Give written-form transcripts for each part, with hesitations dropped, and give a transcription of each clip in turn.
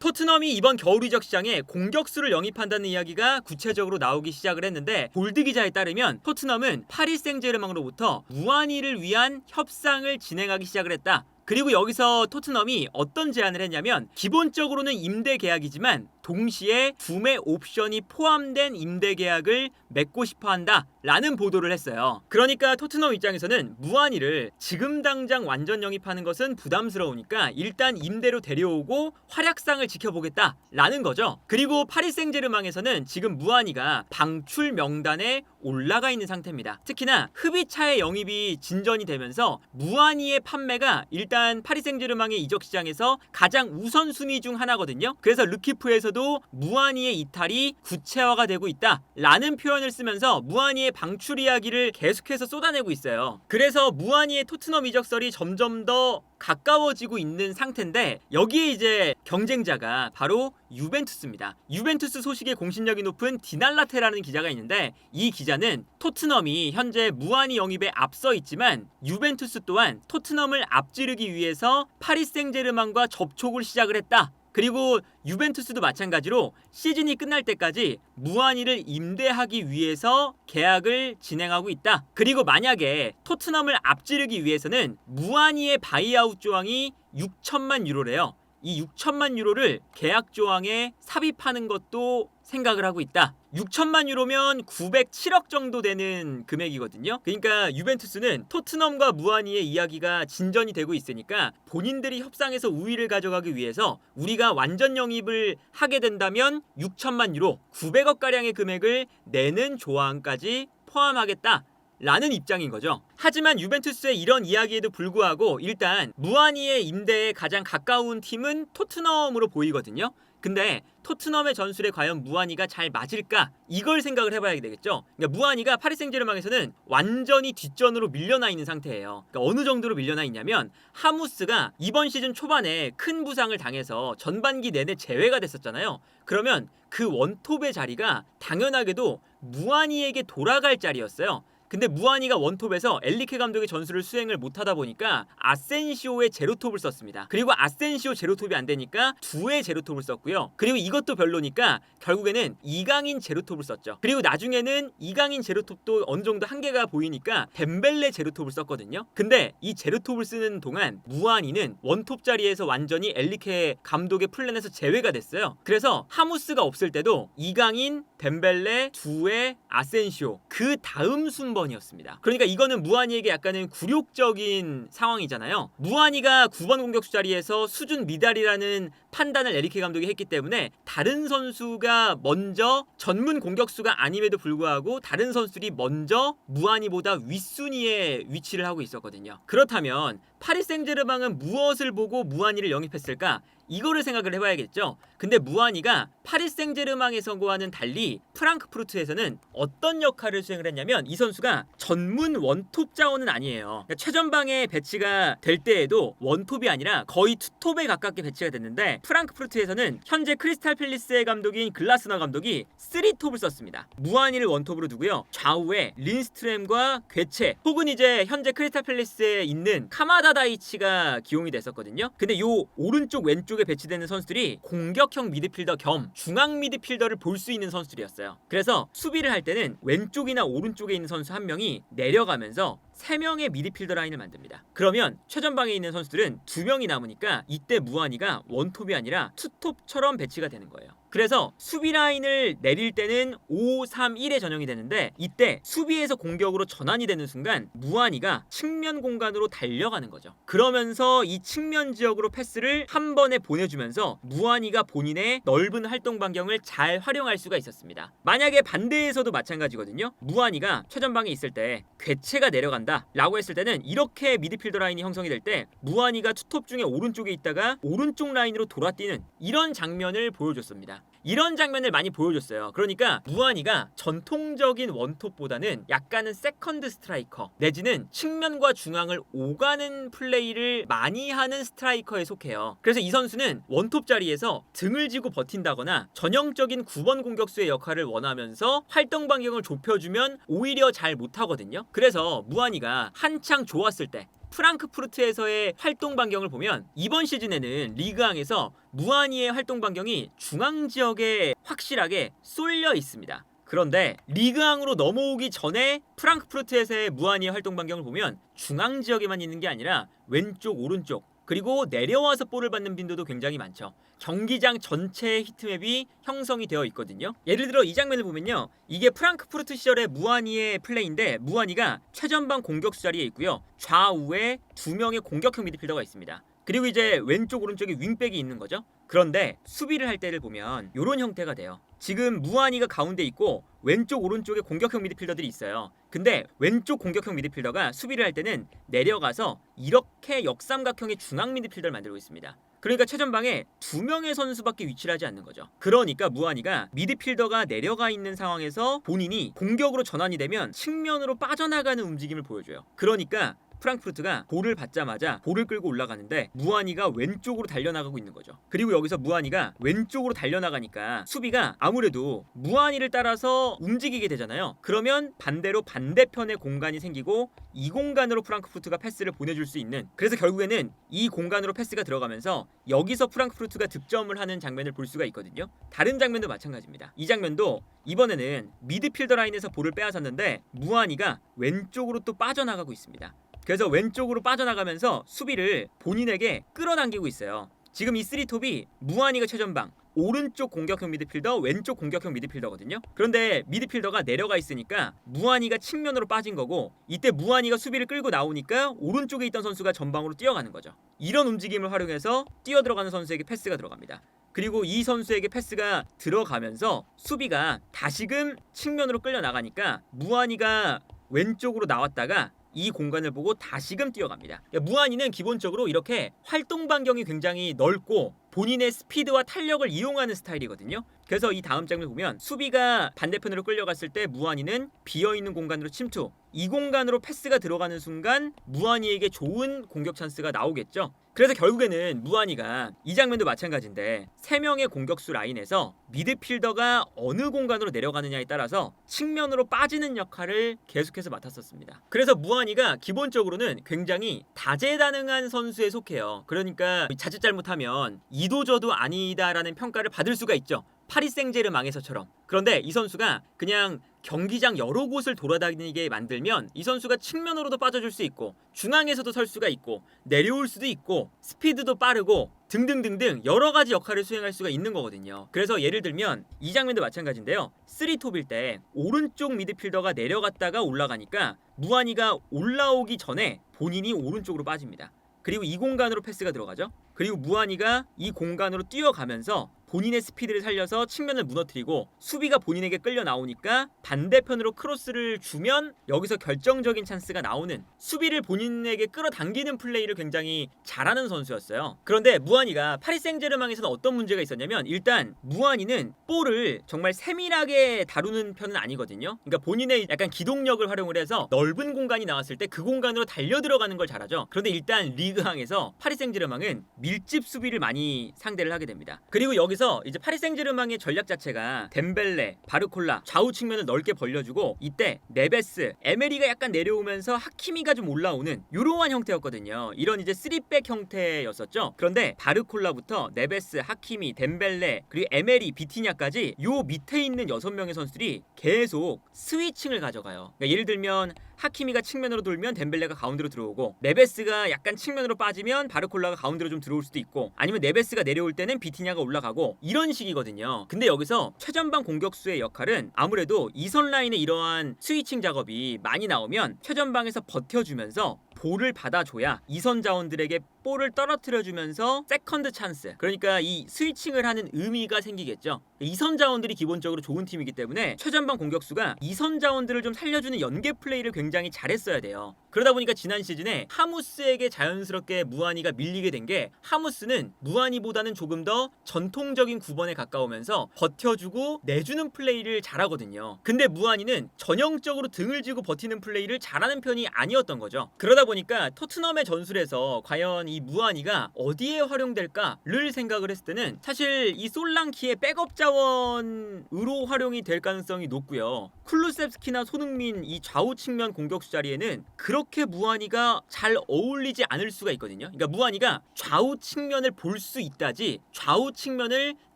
토트넘이 이번 겨울 이적 시장에 공격수를 영입한다는 이야기가 구체적으로 나오기 시작을 했는데, 볼드 기자에 따르면 토트넘은 파리 생제르맹으로부터 무한이를 위한 협상을 진행하기 시작을 했다. 그리고 여기서 토트넘이 어떤 제안을 했냐면, 기본적으로는 임대 계약이지만 동시에 구매 옵션이 포함된 임대 계약을 맺고 싶어 한다 라는 보도를 했어요. 그러니까 토트넘 입장에서는 무한이를 지금 당장 완전 영입하는 것은 부담스러우니까 일단 임대로 데려오고 활약상을 지켜보겠다 라는 거죠. 그리고 파리 생제르맹에서는 지금 무한이가 방출 명단에 올라가 있는 상태입니다. 특히나 흡입차의 영입이 진전이 되면서 무한이의 판매가 일단 파리 생제르맹의 이적 시장에서 가장 우선순위 중 하나거든요. 그래서 르키프에서도 무한이의 이탈이 구체화가 되고 있다 라는 표현을 쓰면서 무한이의 방출 이야기를 계속해서 쏟아내고 있어요. 그래서 무한이의 토트넘 이적설이 점점 더 가까워지고 있는 상태인데, 여기에 이제 경쟁자가 바로 유벤투스입니다. 유벤투스 소식에 공신력이 높은 디날라테라는 기자가 있는데, 이 기자는 토트넘이 현재 무한이 영입에 앞서 있지만 유벤투스 또한 토트넘을 앞지르기 위해서 파리 생제르맹과 접촉을 시작을 했다. 그리고 유벤투스도 마찬가지로 시즌이 끝날 때까지 무한이를 임대하기 위해서 계약을 진행하고 있다. 그리고 만약에 토트넘을 앞지르기 위해서는 무한이의 바이아웃 조항이 6천만 유로래요. 이 6천만 유로를 계약 조항에 삽입하는 것도 생각을 하고 있다. 6천만 유로면 907억 정도 되는 금액이거든요. 그러니까 유벤투스는 토트넘과 무한이의 이야기가 진전이 되고 있으니까 본인들이 협상에서 우위를 가져가기 위해서 우리가 완전 영입을 하게 된다면 6천만 유로, 900억 가량의 금액을 내는 조항까지 포함하겠다 라는 입장인 거죠. 하지만 유벤투스의 이런 이야기에도 불구하고 일단 무한이의 임대에 가장 가까운 팀은 토트넘으로 보이거든요. 근데 토트넘의 전술에 과연 무한이가 잘 맞을까? 이걸 생각을 해봐야 되겠죠. 그러니까 무한이가 파리 생제르맹에서는 완전히 뒷전으로 밀려나 있는 상태예요. 그러니까 어느 정도로 밀려나 있냐면, 하무스가 이번 시즌 초반에 큰 부상을 당해서 전반기 내내 제외가 됐었잖아요. 그러면 그 원톱의 자리가 당연하게도 무한이에게 돌아갈 자리였어요. 근데 무한이가 원톱에서 엘리케 감독의 전술을 수행을 못하다 보니까 아센시오의 제로톱을 썼습니다. 그리고 아센시오 제로톱이 안 되니까 두의 제로톱을 썼고요. 그리고 이것도 별로니까 결국에는 이강인 제로톱을 썼죠. 그리고 나중에는 이강인 제로톱도 어느 정도 한계가 보이니까 덴벨레 제로톱을 썼거든요. 근데 이 제로톱을 쓰는 동안 무한이는 원톱 자리에서 완전히 엘리케 감독의 플랜에서 제외가 됐어요. 그래서 하무스가 없을 때도 이강인, 덴벨레, 두의, 아센시오, 그 다음 순번이었습니다. 그러니까 이거는 무한이에게 약간은 굴욕적인 상황이잖아요. 무한이가 9번 공격수 자리에서 수준 미달이라는 판단을 에리케 감독이 했기 때문에 다른 선수가 먼저, 전문 공격수가 아님에도 불구하고 다른 선수들이 먼저 무한이보다 윗순위에 위치를 하고 있었거든요. 그렇다면 파리 생제르맹은 무엇을 보고 무한이를 영입했을까? 이거를 생각을 해봐야겠죠. 근데 무한이가 파리 생제르맹에서와는 달리 프랑크푸르트에서는 어떤 역할을 수행을 했냐면, 이 선수가 전문 원톱 자원은 아니에요. 그러니까 최전방에 배치가 될 때에도 원톱이 아니라 거의 투톱에 가깝게 배치가 됐는데, 프랑크푸르트에서는 현재 크리스탈 팰리스의 감독인 글라스너 감독이 3톱을 썼습니다. 무한이를 원톱으로 두고요, 좌우에 린스트램과 괴체, 혹은 이제 현재 크리스탈 팰리스에 있는 카마다 다이치가 기용이 됐었거든요. 근데 요 오른쪽 왼쪽에 배치되는 선수들이 공격형 미드필더 겸 중앙 미드필더를 볼 수 있는 선수들이었어요. 그래서 수비를 할 때는 왼쪽이나 오른쪽에 있는 선수 한 명이 내려가면서 3명의 미드필더 라인을 만듭니다. 그러면 최전방에 있는 선수들은 2명이 남으니까 이때 무한이가 원톱이 아니라 투톱처럼 배치가 되는 거예요. 그래서 수비 라인을 내릴 때는 5-3-1에 전형이 되는데, 이때 수비에서 공격으로 전환이 되는 순간 무한이가 측면 공간으로 달려가는 거죠. 그러면서 이 측면 지역으로 패스를 한 번에 보내주면서 무한이가 본인의 넓은 활동 반경을 잘 활용할 수가 있었습니다. 만약에 반대에서도 마찬가지거든요. 무한이가 최전방에 있을 때 괴체가 내려간다 라고 했을 때는 이렇게 미드필더 라인이 형성이 될 때 무한이가 투톱 중에 오른쪽에 있다가 오른쪽 라인으로 돌아뛰는 이런 장면을 보여줬습니다. 이런 장면을 많이 보여줬어요. 그러니까 무한이가 전통적인 원톱보다는 약간은 세컨드 스트라이커 내지는 측면과 중앙을 오가는 플레이를 많이 하는 스트라이커에 속해요. 그래서 이 선수는 원톱 자리에서 등을 지고 버틴다거나 전형적인 9번 공격수의 역할을 원하면서 활동 반경을 좁혀주면 오히려 잘 못하거든요. 그래서 무한이가 한창 좋았을 때, 프랑크푸르트에서의 활동 반경을 보면 이번 시즌에는 리그왕에서 무아니의 활동 반경이 중앙 지역에 확실하게 쏠려 있습니다. 그런데 리그왕으로 넘어오기 전에 프랑크푸르트에서의 무아니의 활동 반경을 보면 중앙 지역에만 있는 게 아니라 왼쪽, 오른쪽, 그리고 내려와서 볼을 받는 빈도도 굉장히 많죠. 경기장 전체의 히트맵이 형성이 되어 있거든요. 예를 들어 이 장면을 보면요, 이게 프랑크푸르트 시절의 무아니의 플레이인데, 무아니가 최전방 공격수 자리에 있고요, 좌우에 2명의 공격형 미드필더가 있습니다. 그리고 이제 왼쪽 오른쪽에 윙백이 있는 거죠. 그런데 수비를 할 때를 보면 이런 형태가 돼요. 지금 무아니가 가운데 있고 왼쪽 오른쪽에 공격형 미드필더들이 있어요. 근데 왼쪽 공격형 미드필더가 수비를 할 때는 내려가서 이렇게 역삼각형의 중앙 미드필더를 만들고 있습니다. 그러니까 최전방에 2명의 선수밖에 위치를 하지 않는 거죠. 그러니까 무아니가 미드필더가 내려가 있는 상황에서 본인이 공격으로 전환이 되면 측면으로 빠져나가는 움직임을 보여줘요. 그러니까 프랑크푸르트가 볼을 받자마자 볼을 끌고 올라가는데 무아니가 왼쪽으로 달려나가고 있는 거죠. 그리고 여기서 무아니가 왼쪽으로 달려나가니까 수비가 아무래도 무아니를 따라서 움직이게 되잖아요. 그러면 반대로 반대편에 공간이 생기고 이 공간으로 프랑크푸르트가 패스를 보내줄 수 있는, 그래서 결국에는 이 공간으로 패스가 들어가면서 여기서 프랑크푸르트가 득점을 하는 장면을 볼 수가 있거든요. 다른 장면도 마찬가지입니다. 이 장면도 이번에는 미드필더 라인에서 볼을 빼앗았는데 무아니가 왼쪽으로 또 빠져나가고 있습니다. 그래서 왼쪽으로 빠져나가면서 수비를 본인에게 끌어당기고 있어요. 지금 이 3톱이 무아니가 최전방, 오른쪽 공격형 미드필더, 왼쪽 공격형 미드필더거든요. 그런데 미드필더가 내려가 있으니까 무아니가 측면으로 빠진 거고, 이때 무아니가 수비를 끌고 나오니까 오른쪽에 있던 선수가 전방으로 뛰어가는 거죠. 이런 움직임을 활용해서 뛰어들어가는 선수에게 패스가 들어갑니다. 그리고 이 선수에게 패스가 들어가면서 수비가 다시금 측면으로 끌려 나가니까 무아니가 왼쪽으로 나왔다가 이 공간을 보고 다시금 뛰어갑니다. 무아니는 기본적으로 이렇게 활동 반경이 굉장히 넓고 본인의 스피드와 탄력을 이용하는 스타일이거든요. 그래서 이 다음 장면을 보면 수비가 반대편으로 끌려갔을 때 무아니는 비어있는 공간으로 침투, 이 공간으로 패스가 들어가는 순간 무아니에게 좋은 공격 찬스가 나오겠죠. 그래서 결국에는 무아니가 이 장면도 마찬가지인데 3명의 공격수 라인에서 미드필더가 어느 공간으로 내려가느냐에 따라서 측면으로 빠지는 역할을 계속해서 맡았었습니다. 그래서 무아니가 기본적으로는 굉장히 다재다능한 선수에 속해요. 그러니까 자칫 잘못하면 이도저도 아니다라는 평가를 받을 수가 있죠. 파리 생제르맹에서처럼. 그런데 이 선수가 그냥 경기장 여러 곳을 돌아다니게 만들면 이 선수가 측면으로도 빠져줄 수 있고 중앙에서도 설 수가 있고 내려올 수도 있고 스피드도 빠르고 등등등등 여러 가지 역할을 수행할 수가 있는 거거든요. 그래서 예를 들면 이 장면도 마찬가지인데요. 3톱일 때 오른쪽 미드필더가 내려갔다가 올라가니까 무아니가 올라오기 전에 본인이 오른쪽으로 빠집니다. 그리고 이 공간으로 패스가 들어가죠. 그리고 무아니가 이 공간으로 뛰어가면서 본인의 스피드를 살려서 측면을 무너뜨리고 수비가 본인에게 끌려 나오니까 반대편으로 크로스를 주면 여기서 결정적인 찬스가 나오는, 수비를 본인에게 끌어당기는 플레이를 굉장히 잘하는 선수였어요. 그런데 무아니가 파리 생제르맹에서는 어떤 문제가 있었냐면, 일단 무아니는 볼을 정말 세밀하게 다루는 편은 아니거든요. 그러니까 본인의 약간 기동력을 활용을 해서 넓은 공간이 나왔을 때 그 공간으로 달려 들어가는 걸 잘하죠. 그런데 일단 리그왕에서 파리 생제르맹은 밀집 수비를 많이 상대를 하게 됩니다. 그리고 여기서 이제 파리 생제르맹의 전략 자체가 덴벨레, 바르콜라 좌우 측면을 넓게 벌려주고, 이때 네베스, 에메리가 약간 내려오면서 하키미가 좀 올라오는 이러한 형태였거든요. 이런 이제 3백 형태였었죠. 그런데 바르콜라부터 네베스, 하키미, 덴벨레, 그리고 에메리, 비티냐까지 요 밑에 있는 6명의 선수들이 계속 스위칭을 가져가요. 그러니까 예를 들면 하키미가 측면으로 돌면 덴벨레가 가운데로 들어오고, 네베스가 약간 측면으로 빠지면 바르콜라가 가운데로 좀 들어올 수도 있고, 아니면 네베스가 내려올 때는 비티냐가 올라가고, 이런 식이거든요. 근데 여기서 최전방 공격수의 역할은 아무래도 이선 라인의 이러한 스위칭 작업이 많이 나오면 최전방에서 버텨주면서 볼을 받아줘야 이선 자원들에게 볼을 떨어뜨려주면서 세컨드 찬스, 그러니까 이 스위칭을 하는 의미가 생기겠죠. 이선 자원들이 기본적으로 좋은 팀이기 때문에 최전방 공격수가 이선 자원들을 좀 살려주는 연계 플레이를 굉장히 잘했어야 돼요. 그러다 보니까 지난 시즌에 하무스에게 자연스럽게 무아니가 밀리게 된 게, 하무스는 무아니보다는 조금 더 전통적인 9번에 가까우면서 버텨주고 내주는 플레이를 잘하거든요. 근데 무아니는 전형적으로 등을 쥐고 버티는 플레이를 잘하는 편이 아니었던 거죠. 그러다 보니까 토트넘의 전술에서 과연 이 무한이가 어디에 활용될까를 생각을 했을 때는 사실 이 솔랑키의 백업 자원으로 활용이 될 가능성이 높고요. 쿨루셉스키나 손흥민 이 좌우 측면 공격수 자리에는 그렇게 무한이가 잘 어울리지 않을 수가 있거든요. 그러니까 무한이가 좌우 측면을 볼 수 있다지 좌우 측면을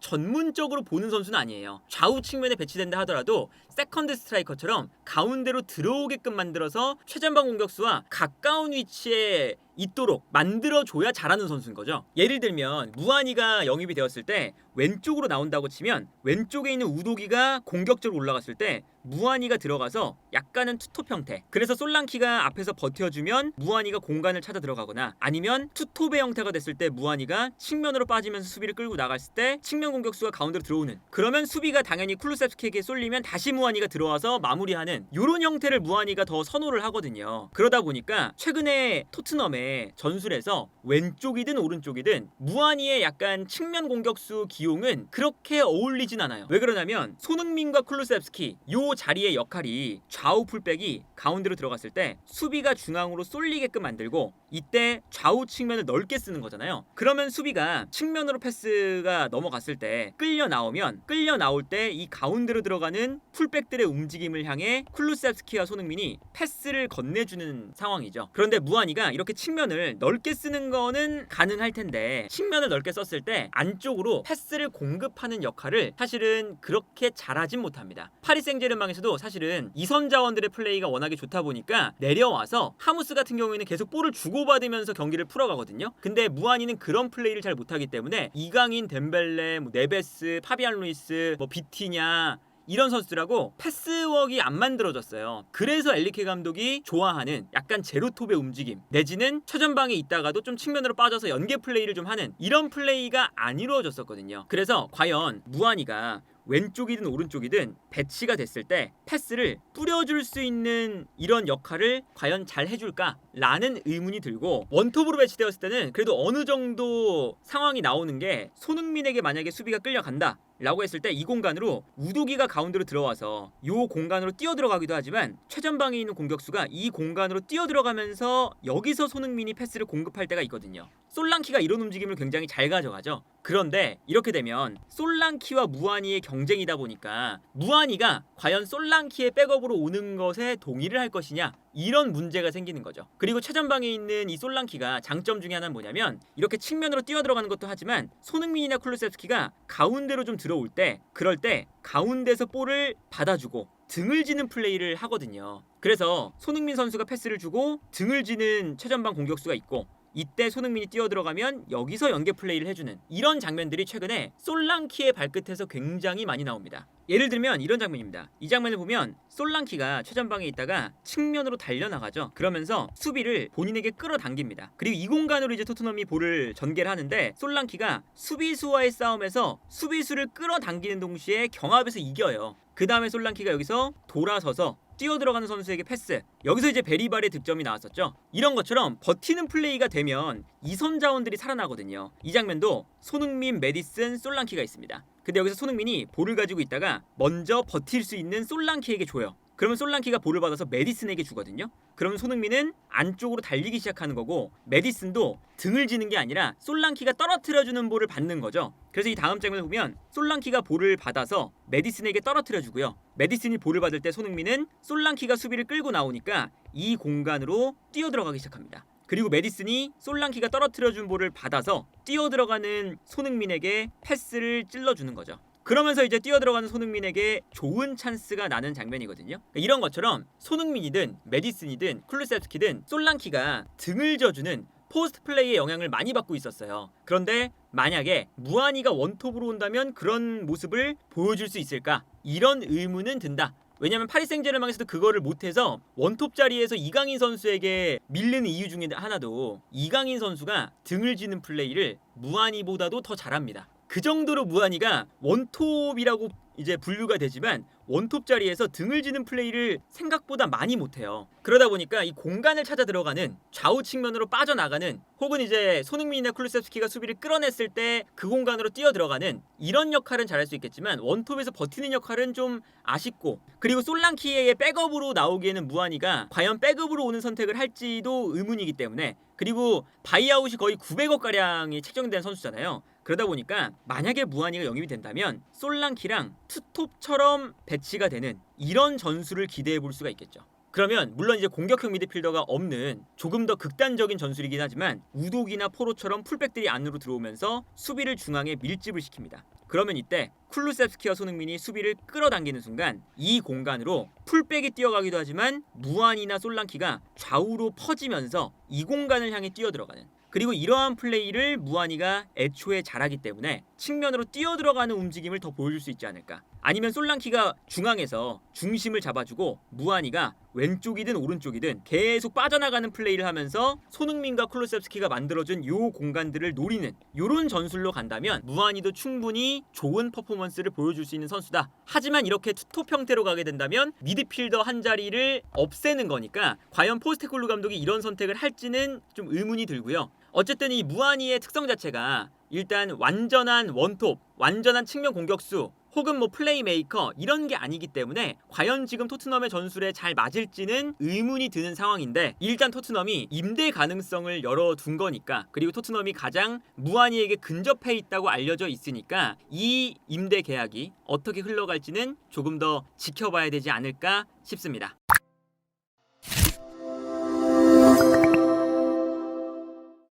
전문적으로 보는 선수는 아니에요. 좌우 측면에 배치된다 하더라도 세컨드 스트라이커처럼 가운데로 들어오게끔 만들어서 최전방 공격수와 가까운 위치에 있도록 만들어줘야 잘하는 선수인 거죠. 예를 들면 무한이가 영입이 되었을 때 왼쪽으로 나온다고 치면 왼쪽에 있는 우도기가 공격적으로 올라갔을 때 무한이가 들어가서 약간은 투톱 형태, 그래서 솔랑키가 앞에서 버텨주면 무한이가 공간을 찾아 들어가거나, 아니면 투톱의 형태가 됐을 때 무한이가 측면으로 빠지면서 수비를 끌고 나갔을 때 측면 공격수가 가운데로 들어오는, 그러면 수비가 당연히 쿨루셉스키에게 쏠리면 다시 무한이가 들어와서 마무리하는 이런 형태를 무한이가 더 선호를 하거든요. 그러다 보니까 최근에 토트넘의 전술에서 왼쪽이든 오른쪽이든 무한이의 약간 측면 공격수 기용은 그렇게 어울리진 않아요. 왜 그러냐면 손흥민과 쿨루셉스키 요 자리의 역할이 좌우 풀백이 가운데로 들어갔을 때 수비가 중앙으로 쏠리게끔 만들고, 이때 좌우 측면을 넓게 쓰는 거잖아요. 그러면 수비가 측면으로 패스가 넘어갔을 때 끌려 나올 때 이 가운데로 들어가는 풀백들의 움직임을 향해 쿨루셉스키와 손흥민이 패스를 건네주는 상황이죠. 그런데 무한이가 이렇게 측면을 넓게 쓰는 거는 가능할 텐데 측면을 넓게 썼을 때 안쪽으로 패스를 공급하는 역할을 사실은 그렇게 잘하진 못합니다. 파리 생제르맹에서도 사실은 이선 자원들의 플레이가 워낙에 좋다 보니까 내려와서 하무스 같은 경우에는 계속 볼을 주고받으면서 경기를 풀어가거든요. 근데 무한이는 그런 플레이를 잘 못하기 때문에 이강인, 덴벨레, 네베스, 파비안 루이스, 비티냐 이런 선수들하고 패스웍이 안 만들어졌어요. 그래서 엘리케 감독이 좋아하는 약간 제로톱의 움직임 내지는 최전방에 있다가도 좀 측면으로 빠져서 연계 플레이를 좀 하는 이런 플레이가 안 이루어졌었거든요. 그래서 과연 무한이가 왼쪽이든 오른쪽이든 배치가 됐을 때 패스를 뿌려줄 수 있는 이런 역할을 과연 잘 해줄까라는 의문이 들고, 원톱으로 배치되었을 때는 그래도 어느 정도 상황이 나오는 게, 손흥민에게 만약에 수비가 끌려간다 라고 했을 때 이 공간으로 우도기가 가운데로 들어와서 이 공간으로 뛰어들어가기도 하지만 최전방에 있는 공격수가 이 공간으로 뛰어들어가면서 여기서 손흥민이 패스를 공급할 때가 있거든요. 솔랑키가 이런 움직임을 굉장히 잘 가져가죠. 그런데 이렇게 되면 솔랑키와 무한이의 경쟁이다 보니까 무한이가 과연 솔랑키의 백업으로 오는 것에 동의를 할 것이냐, 이런 문제가 생기는 거죠. 그리고 최전방에 있는 이 솔랑키가 장점 중에 하나는 뭐냐면 이렇게 측면으로 뛰어들어가는 것도 하지만 손흥민이나 쿨루셉스키가 가운데로 좀 들어올 때, 그럴 때 가운데서 볼을 받아주고 등을 지는 플레이를 하거든요. 그래서 손흥민 선수가 패스를 주고 등을 지는 최전방 공격수가 있고, 이때 손흥민이 뛰어들어가면 여기서 연계 플레이를 해주는 이런 장면들이 최근에 솔랑키의 발끝에서 굉장히 많이 나옵니다. 예를 들면 이런 장면입니다. 이 장면을 보면 솔랑키가 최전방에 있다가 측면으로 달려나가죠. 그러면서 수비를 본인에게 끌어당깁니다. 그리고 이 공간으로 이제 토트넘이 볼을 전개를 하는데 솔랑키가 수비수와의 싸움에서 수비수를 끌어당기는 동시에 경합에서 이겨요. 그 다음에 솔랑키가 여기서 돌아서서 뛰어들어가는 선수에게 패스, 여기서 이제 베리발의 득점이 나왔었죠. 이런 것처럼 버티는 플레이가 되면 이선 자원들이 살아나거든요. 이 장면도 손흥민, 메디슨, 솔랑키가 있습니다. 근데 여기서 손흥민이 볼을 가지고 있다가 먼저 버틸 수 있는 솔랑키에게 줘요. 그러면 솔랑키가 볼을 받아서 메디슨에게 주거든요. 그러면 손흥민은 안쪽으로 달리기 시작하는 거고, 메디슨도 등을 지는 게 아니라 솔랑키가 떨어뜨려주는 볼을 받는 거죠. 그래서 이 다음 장면을 보면 솔랑키가 볼을 받아서 메디슨에게 떨어뜨려주고요. 메디슨이 볼을 받을 때 손흥민은 솔랑키가 수비를 끌고 나오니까 이 공간으로 뛰어들어가기 시작합니다. 그리고 메디슨이 솔랑키가 떨어뜨려준 볼을 받아서 뛰어들어가는 손흥민에게 패스를 찔러주는 거죠. 그러면서 이제 뛰어들어가는 손흥민에게 좋은 찬스가 나는 장면이거든요. 이런 것처럼 손흥민이든 메디슨이든 쿨루셉스키든 솔랑키가 등을 져주는 포스트 플레이의 영향을 많이 받고 있었어요. 그런데 만약에 무한이가 원톱으로 온다면 그런 모습을 보여줄 수 있을까? 이런 의문은 든다. 왜냐면 파리 생제르맹에서도 그거를 못해서 원톱 자리에서 이강인 선수에게 밀리는 이유 중에 하나도 이강인 선수가 등을 지는 플레이를 무한이보다도 더 잘합니다. 그 정도로 무한이가 원톱이라고 이제 분류가 되지만 원톱 자리에서 등을 지는 플레이를 생각보다 많이 못해요. 그러다 보니까 이 공간을 찾아 들어가는 좌우 측면으로 빠져나가는 혹은 이제 손흥민이나 쿨루세프스키가 수비를 끌어냈을 때 그 공간으로 뛰어 들어가는 이런 역할은 잘할 수 있겠지만 원톱에서 버티는 역할은 좀 아쉽고 그리고 솔랑키의 백업으로 나오기에는 무한이가 과연 백업으로 오는 선택을 할지도 의문이기 때문에 그리고 바이아웃이 거의 900억가량이 책정된 선수잖아요. 그러다 보니까 만약에 무한이가 영입이 된다면 솔랑키랑 투톱처럼 배치가 되는 이런 전술을 기대해 볼 수가 있겠죠. 그러면 물론 이제 공격형 미드필더가 없는 조금 더 극단적인 전술이긴 하지만 우독이나 포로처럼 풀백들이 안으로 들어오면서 수비를 중앙에 밀집을 시킵니다. 그러면 이때 쿨루세프스키와 손흥민이 수비를 끌어당기는 순간 이 공간으로 풀백이 뛰어가기도 하지만 무한이나 솔랑키가 좌우로 퍼지면서 이 공간을 향해 뛰어들어가는 그리고 이러한 플레이를 무한이가 애초에 잘하기 때문에 측면으로 뛰어들어가는 움직임을 더 보여줄 수 있지 않을까. 아니면 솔랑키가 중앙에서 중심을 잡아주고 무한이가 왼쪽이든 오른쪽이든 계속 빠져나가는 플레이를 하면서 손흥민과 쿨루세프스키가 만들어준 요 공간들을 노리는 요런 전술로 간다면 무한이도 충분히 좋은 퍼포먼스를 보여줄 수 있는 선수다. 하지만 이렇게 투톱 형태로 가게 된다면 미드필더 한 자리를 없애는 거니까 과연 포스테콜루 감독이 이런 선택을 할지는 좀 의문이 들고요. 어쨌든 이 무한이의 특성 자체가 일단 완전한 원톱, 완전한 측면 공격수 혹은 뭐 플레이메이커 이런 게 아니기 때문에 과연 지금 토트넘의 전술에 잘 맞을지는 의문이 드는 상황인데 일단 토트넘이 임대 가능성을 열어둔 거니까 그리고 토트넘이 가장 무한이에게 근접해 있다고 알려져 있으니까 이 임대 계약이 어떻게 흘러갈지는 조금 더 지켜봐야 되지 않을까 싶습니다.